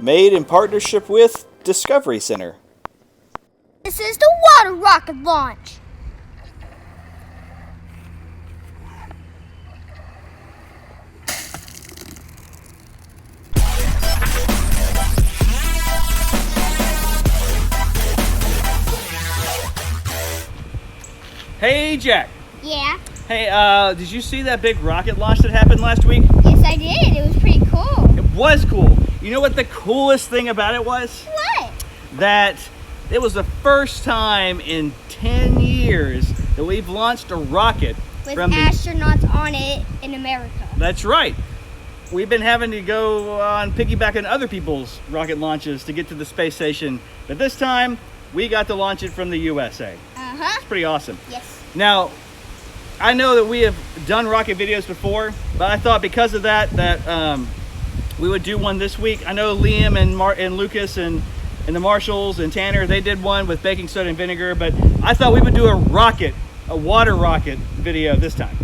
Made in partnership with Discovery Center. This is the water rocket launch. Hey, Jack. Yeah. Hey, did you see that big rocket launch that happened last week? Yes, I did. It was pretty cool. It was cool. You know what the coolest thing about it was? What? That it was the first time in 10 years that we've launched a rocket With from astronauts on it in America. That's right. We've been having to go on piggybacking other people's rocket launches to get to the space station, but this time we got to launch it from the USA. It's pretty awesome. Yes. Now, I know that we have done rocket videos before, but I thought because of that we would do one this week. I know Liam and Lucas and the Marshalls and Tanner, they did one with baking soda and vinegar, but I thought we would do a water rocket video this time.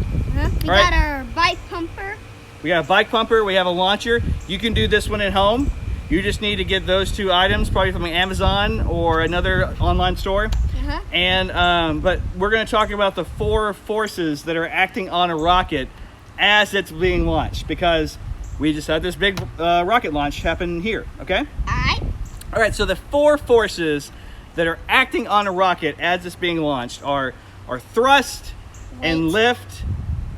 We got our bike pumper. We got a bike pumper, we have a launcher. You can do this one at home. You just need to get those two items, probably from Amazon or another online store. And but we're going to talk about the 4 forces that are acting on a rocket as it's being launched, because we just had this big rocket launch happen here. Okay. All right. So the 4 forces that are acting on a rocket as it's being launched are thrust, and lift,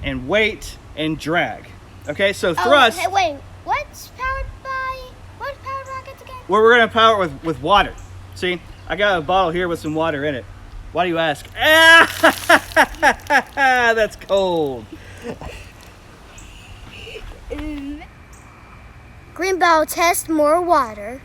and weight, and drag. Okay. So thrust. Hey, wait. What's powered rockets again? Well, we're going to power it with water. See, I got a bottle here with some water in it. Why do you ask? That's cold. Green bottle test, more water.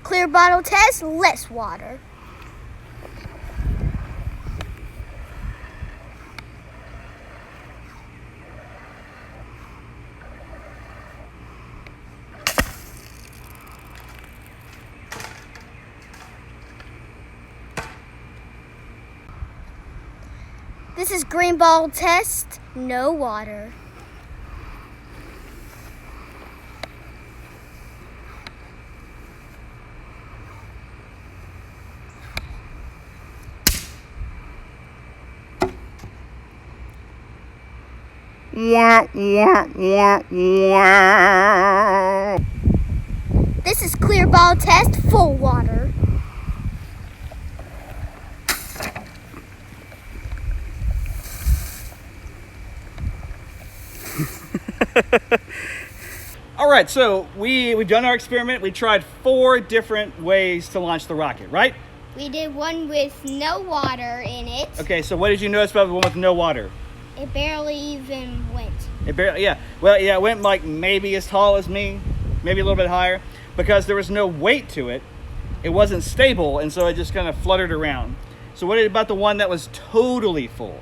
Clear bottle test, less water. This is green bottle test, no water. This is clear bottle test, full water. All right, so we've done our experiment. We tried 4 different ways to launch the rocket, right? We did one with no water in it. Okay, so what did you notice about the one with no water? It barely even went. Well, it went like maybe as tall as me, maybe a little bit higher, because there was no weight to it. It wasn't stable, and so it just kind of fluttered around. So what about the one that was totally full?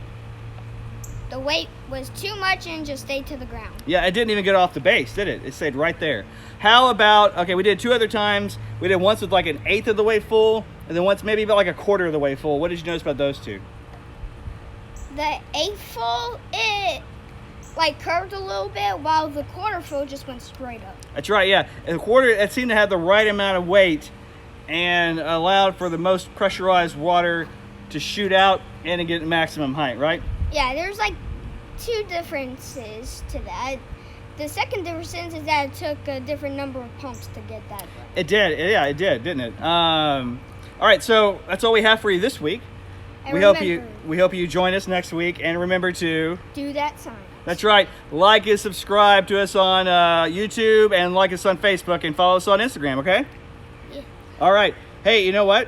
The weight was too much and just stayed to the ground. Yeah, it didn't even get off the base, did it? It stayed right there. How about, okay, we did 2 other times. We did once with like 1/8 of the way full, and then once maybe about like 1/4 of the way full. What did you notice about those 2? The 1/8 full, it like curved a little bit, while the 1/4 full just went straight up. That's right, yeah. And the 1/4, it seemed to have the right amount of weight and allowed for the most pressurized water to shoot out and to get maximum height, right? Yeah, there's like 2 differences to that. The second difference is that it took a different number of pumps to get that done. It did, yeah, it did, didn't it? All right, so that's all we have for you this week. And We hope you join us next week, and remember to do that sign. That's right. Like and subscribe to us on YouTube, and like us on Facebook, and follow us on Instagram. Okay? Yeah. All right. Hey, you know what?